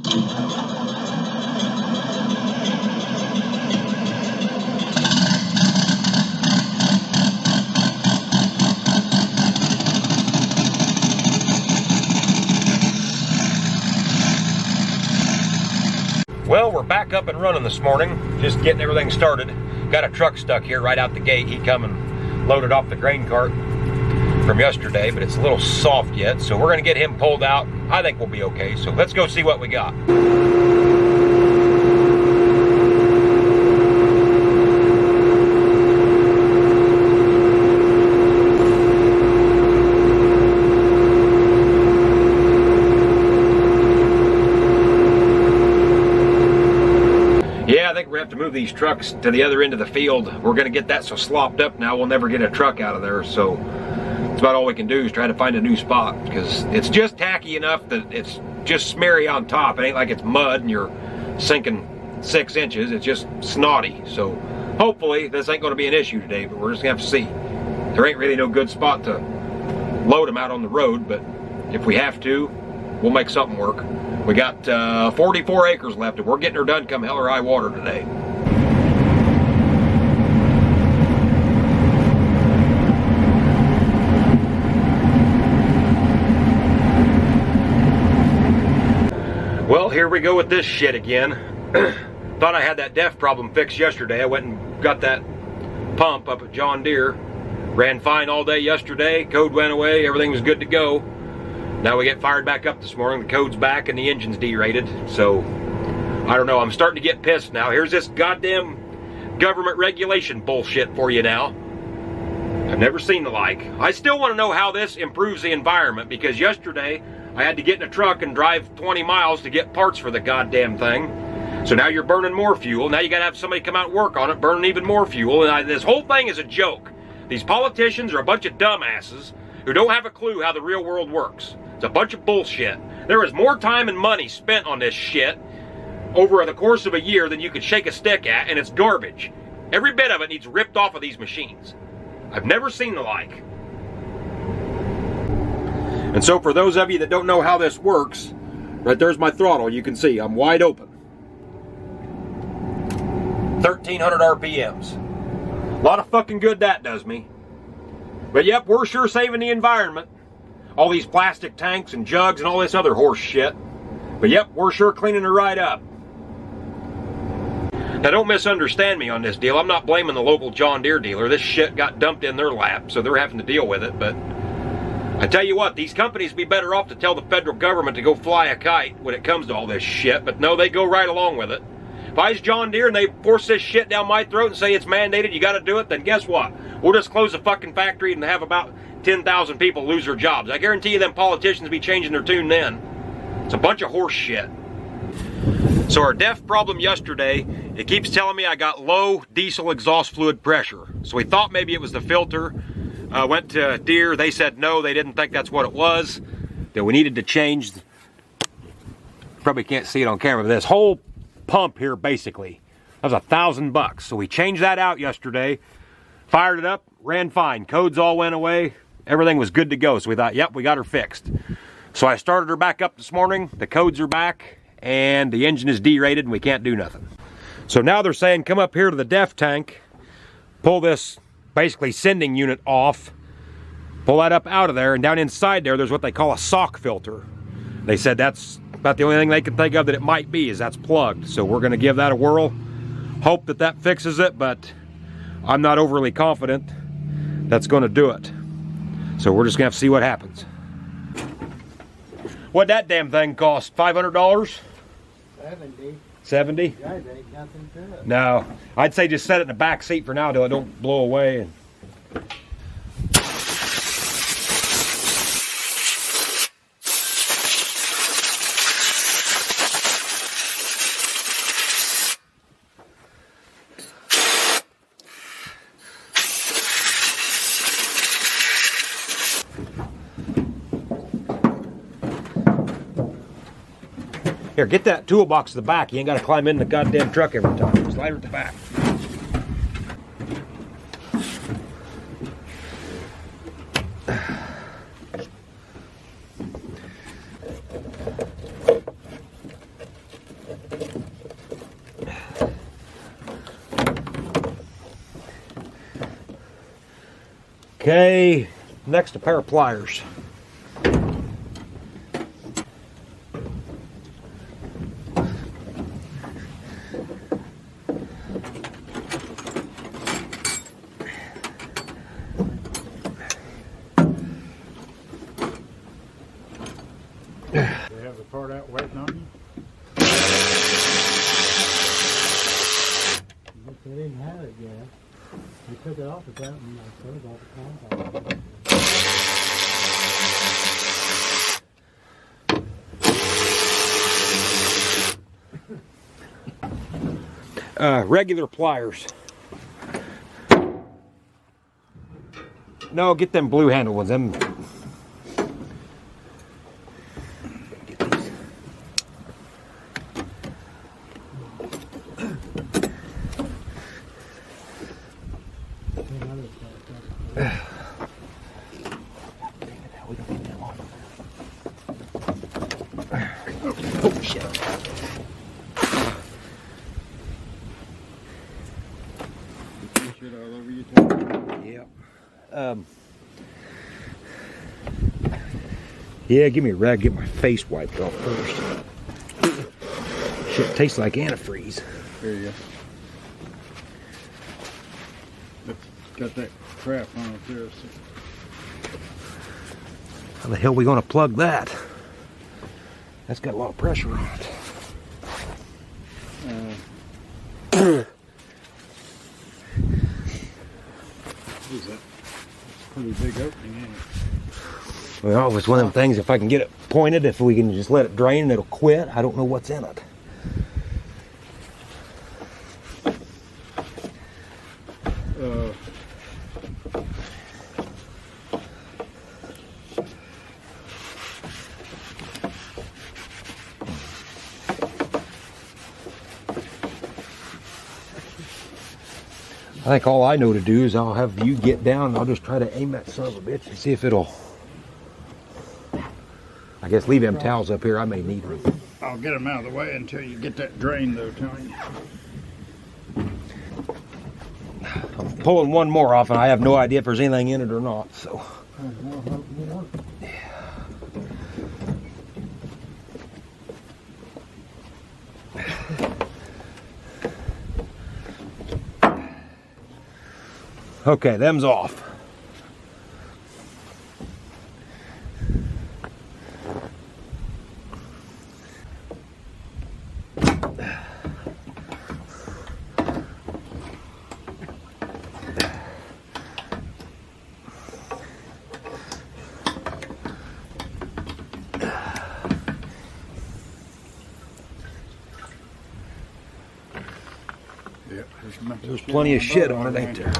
Well, we're back up and running this morning, just getting everything started. Got a truck stuck here right out the gate. He come and loaded off the grain cart from yesterday, but it's a little soft yet, so we're gonna get him pulled out. I think we'll be okay, so let's go see what we got. Yeah, I think we have to move these trucks to the other end of the field. We're going to get that so slopped up now we'll never get a truck out of there. So that's about all we can do is try to find a new spot, because it's just tacky enough that it's just smeary on top. It ain't like it's mud and you're sinking 6 inches. It's just snotty. So hopefully this ain't going to be an issue today, but we're just going to have to see. There ain't really no good spot to load them out on the road, but if we have to, we'll make something work. We got 44 acres left, and we're getting her done come hell or high water today. Well, here we go with this shit again. Thought I had that DEF problem fixed yesterday. I went and got that pump up at John Deere. Ran fine all day yesterday. Code went away. Everything was good to go. Now we get fired back up this morning. The code's back and the engine's derated. So, I don't know. I'm starting to get pissed now. Here's this goddamn government regulation bullshit for you now. I've never seen the like. I still want to know how this improves the environment, because yesterday I had to get in a truck and drive 20 miles to get parts for the goddamn thing. So now you're burning more fuel. Now you got to have somebody come out and work on it, burning even more fuel. And this whole thing is a joke. These politicians are a bunch of dumbasses who don't have a clue how the real world works. It's a bunch of bullshit. There is more time and money spent on this shit over the course of a year than you could shake a stick at, and it's garbage. Every bit of it needs ripped off of these machines. I've never seen the like. And so for those of you that don't know how this works, right there's my throttle. You can see I'm wide open. 1,300 RPMs. A lot of fucking good that does me. But yep, we're sure saving the environment. All these plastic tanks and jugs and all this other horse shit. But yep, we're sure cleaning her right up. Now don't misunderstand me on this deal. I'm not blaming the local John Deere dealer. This shit got dumped in their lap, so they're having to deal with it. But I tell you what, these companies would be better off to tell the federal government to go fly a kite when it comes to all this shit. But no, they go right along with it. If I was John Deere and they force this shit down my throat and say it's mandated, you gotta do it, then guess what? We'll just close the fucking factory and have about 10,000 people lose their jobs. I guarantee you them politicians be changing their tune then. It's a bunch of horse shit. So our DEF problem yesterday, it keeps telling me I got low diesel exhaust fluid pressure. So we thought maybe it was the filter. Went to Deere, they said no, they didn't think that's what it was. That we needed to change, probably can't see it on camera, but this whole pump here basically, that was $1,000. So we changed that out yesterday, fired it up, ran fine. Codes all went away. Everything was good to go. So we thought, yep, we got her fixed. So I started her back up this morning. The codes are back and the engine is derated and we can't do nothing. So now they're saying come up here to the DEF tank, pull this basically sending unit off, pull that up out of there, and down inside there there's what they call a sock filter. They said that's about the only thing they can think of that it might be is that's plugged. So we're going to give that a whirl. Hope that that fixes it, but I'm not overly confident that's going to do it. So we're just going to have to see what happens. What'd that damn thing cost? $500? 70. 70? Yeah, there ain't nothing to it. No. I'd say just set it in the back seat for now till it don't blow away. And here, get that toolbox to the back. You ain't got to climb in the goddamn truck every time. Slide her at the back. Okay, next a pair of pliers. They have the part out waiting on you? But they didn't have it yet. They took it off the button and I turned off the contact. Regular pliers. No, get them blue handle ones. Them. Get these. Oh shit. Shit all over you, Tom. Yep. Yeah, give me a rag, get my face wiped off first. Shit tastes like antifreeze. There you go. It's got that crap on it there. So. How the hell are we gonna plug that? That's got a lot of pressure on it. What is that? It's a pretty big opening, ain't it? Well, it's one of them things, if I can get it pointed, if we can just let it drain and it'll quit, I don't know what's in it. I think all I know to do is I'll have you get down and I'll just try to aim that son of a bitch and see if it'll... I guess leave them towels up here, I may need them. I'll get them out of the way until you get that drain though, Tony. I'm pulling one more off and I have no idea if there's anything in it or not, so... Okay, them's off. There's plenty of shit on it, ain't there?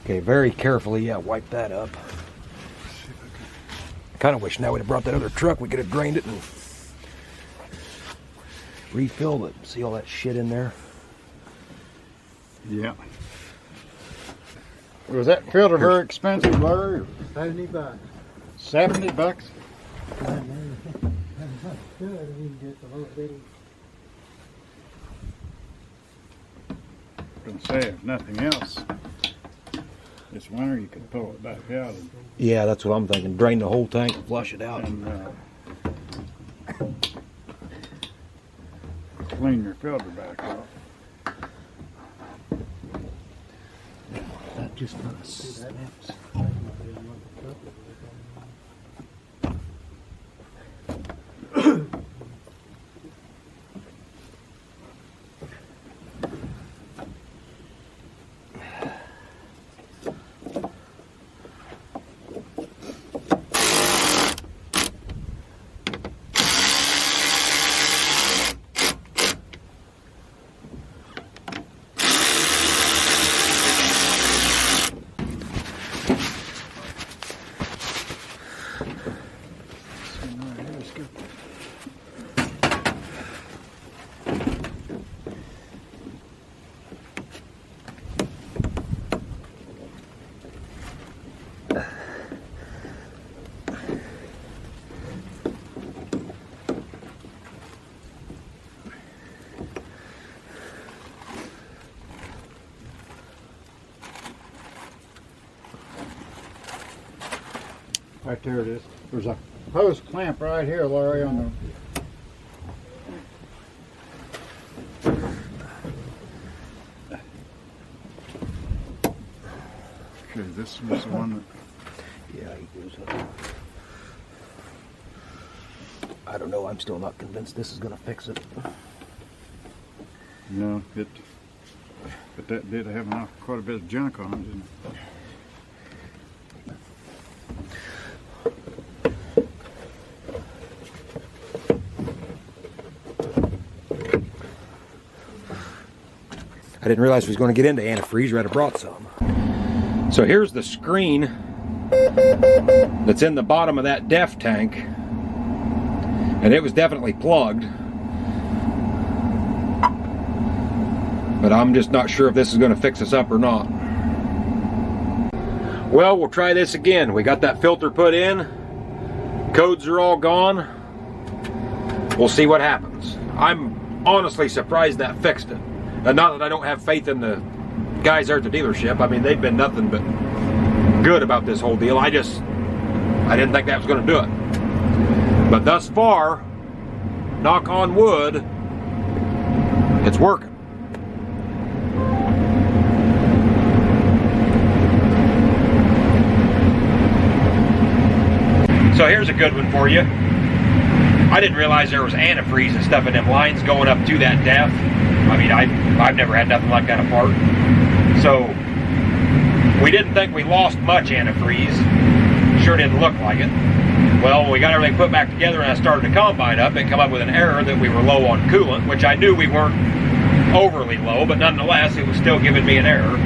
Okay, very carefully, yeah, wipe that up. I kind of wish now we'd have brought that other truck, we could have drained it and refilled it. See all that shit in there? Yeah. Was that filter very expensive, Larry? $70. 70 bucks? Good, you can get the little bitty. I was gonna say, if nothing else, this winter you could pull it back out Yeah, that's what I'm thinking. Drain the whole tank and flush it out. and clean your filter back off. That just kind of snaps. Right there it is. There's a hose clamp right here, Larry, on the... Okay, this was the one that... Yeah, he goes up. I don't know. I'm still not convinced this is going to fix it. No, but that did have quite a bit of junk on it, didn't it? I didn't realize we was going to get into antifreeze, or I'd have brought some. So here's the screen that's in the bottom of that def tank, and it was definitely plugged. But I'm just not sure if this is going to fix us up or not. Well, we'll try this again. We got that filter put in. Codes are all gone. We'll see what happens. I'm honestly surprised that fixed it. And not that I don't have faith in the guys there at the dealership. I mean, they've been nothing but good about this whole deal. I didn't think that was going to do it. But thus far, knock on wood, it's working. So here's a good one for you. I didn't realize there was antifreeze and stuff in them lines going up to that depth. I mean, I've never had nothing like that apart. So we didn't think we lost much antifreeze. Sure didn't look like it. Well, when we got everything put back together and I started the combine up, it come up with an error that we were low on coolant, which I knew we weren't overly low, but nonetheless, it was still giving me an error.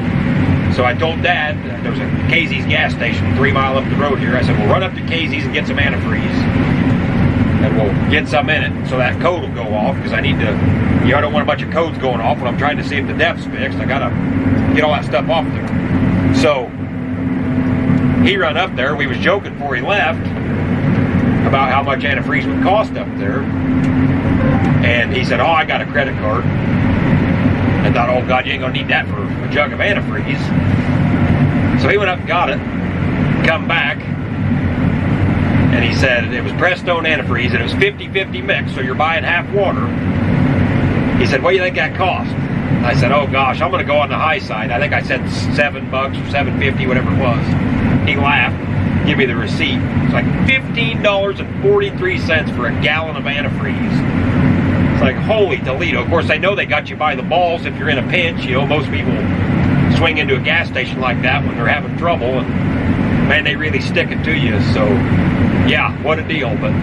So I told Dad, there was a Casey's gas station 3 miles up the road here. I said, we'll run up to Casey's and get some antifreeze. And we'll get some in it so that code will go off, because I need to, I don't want a bunch of codes going off when I'm trying to see if the def's fixed. I gotta get all that stuff off there. So he run up there. We was joking before he left about how much antifreeze would cost up there. And he said, oh, I got a credit card. I thought, oh God, you ain't gonna need that for a jug of antifreeze. So he went up and got it, come back, and he said it was Prestone antifreeze, and it was 50-50 mix, so you're buying half water. He said, what do you think that cost? I said, oh gosh, I'm gonna go on the high side. I think I said $7 or $7.50, whatever it was. He laughed, give me the receipt. It's like $15.43 for a gallon of antifreeze. It's like, holy Toledo. Of course, they know they got you by the balls if you're in a pinch. You know, most people swing into a gas station like that when they're having trouble, and man, they really stick it to you. So, yeah, what a deal. But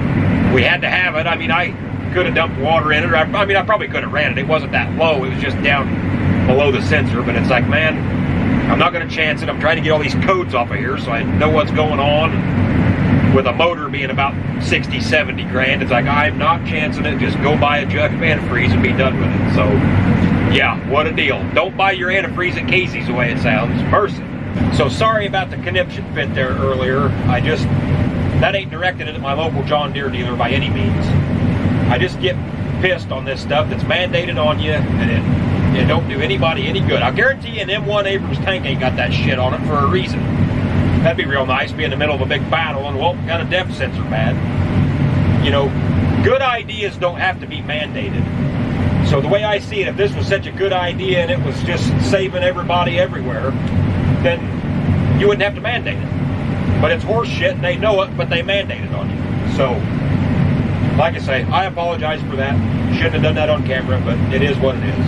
we had to have it. I mean, I could have dumped water in it. I probably could have ran it. It wasn't that low. It was just down below the sensor. But it's like, man, I'm not going to chance it. I'm trying to get all these codes off of here so I know what's going on. With a motor being about 60, 70 grand, it's like, I'm not chancing it. Just go buy a jug of antifreeze and be done with it. So, yeah, what a deal. Don't buy your antifreeze at Casey's the way it sounds. Mercy. So sorry about the conniption fit there earlier. That ain't directed at my local John Deere dealer by any means. I just get pissed on this stuff that's mandated on you, and it don't do anybody any good. I'll guarantee you an M1 Abrams tank ain't got that shit on it for a reason. That'd be real nice, be in the middle of a big battle and, well, got a depth sensor bad. You know, good ideas don't have to be mandated. So the way I see it, if this was such a good idea and it was just saving everybody everywhere, then you wouldn't have to mandate it. But it's horse shit and they know it, but they mandate it on you. So, like I say, I apologize for that. Shouldn't have done that on camera, but it is what it is.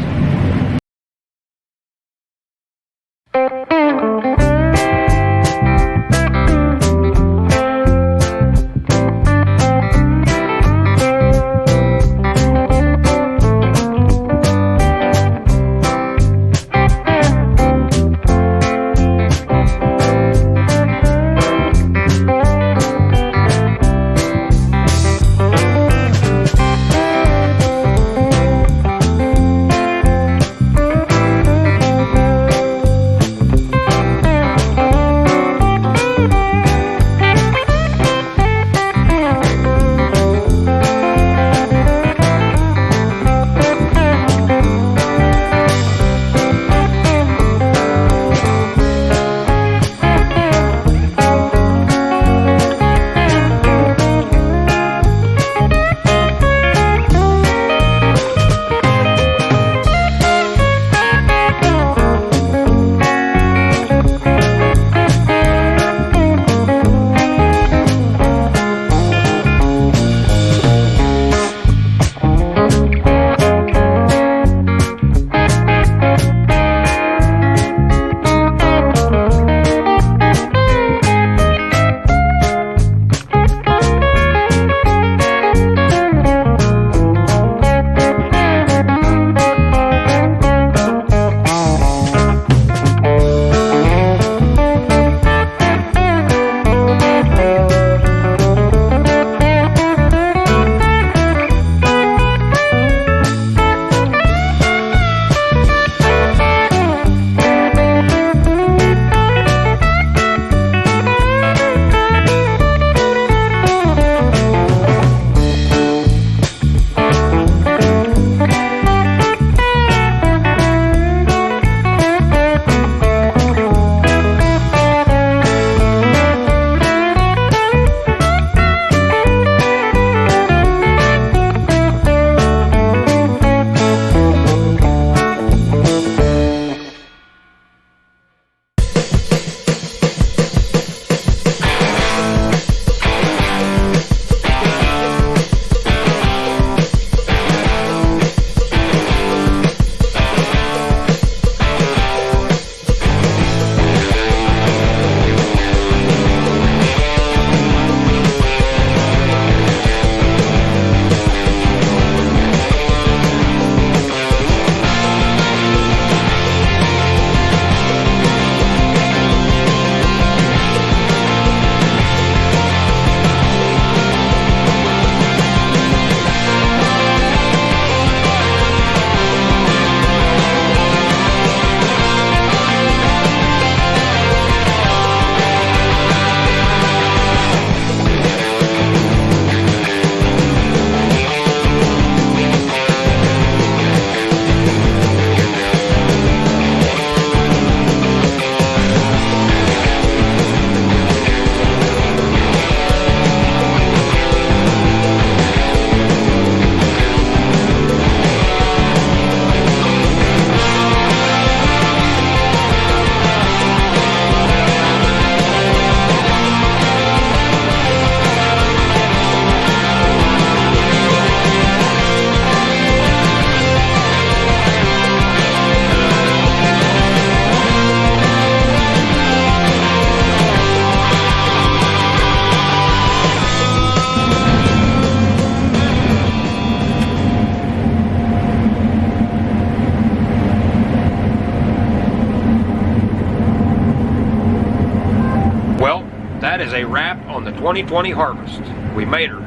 2020 harvest. We made her.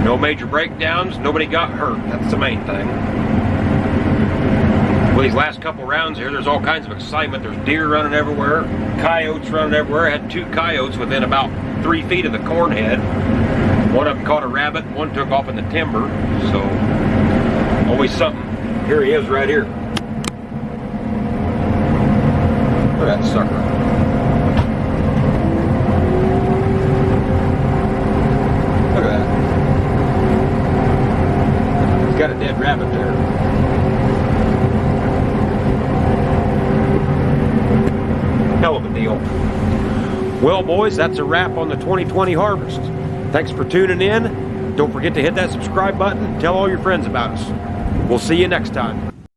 No major breakdowns, nobody got hurt. That's the main thing. Well, these last couple rounds here, there's all kinds of excitement. There's deer running everywhere, coyotes running everywhere. I had 2 coyotes within about 3 feet of the corn head. One of them caught a rabbit, one took off in the timber. So, always something. Here he is right here. Look at that sucker. Look at that. He's got a dead rabbit there. Hell of a deal. Well, boys, that's a wrap on the 2020 harvest. Thanks for tuning in. Don't forget to hit that subscribe button and tell all your friends about us. We'll see you next time.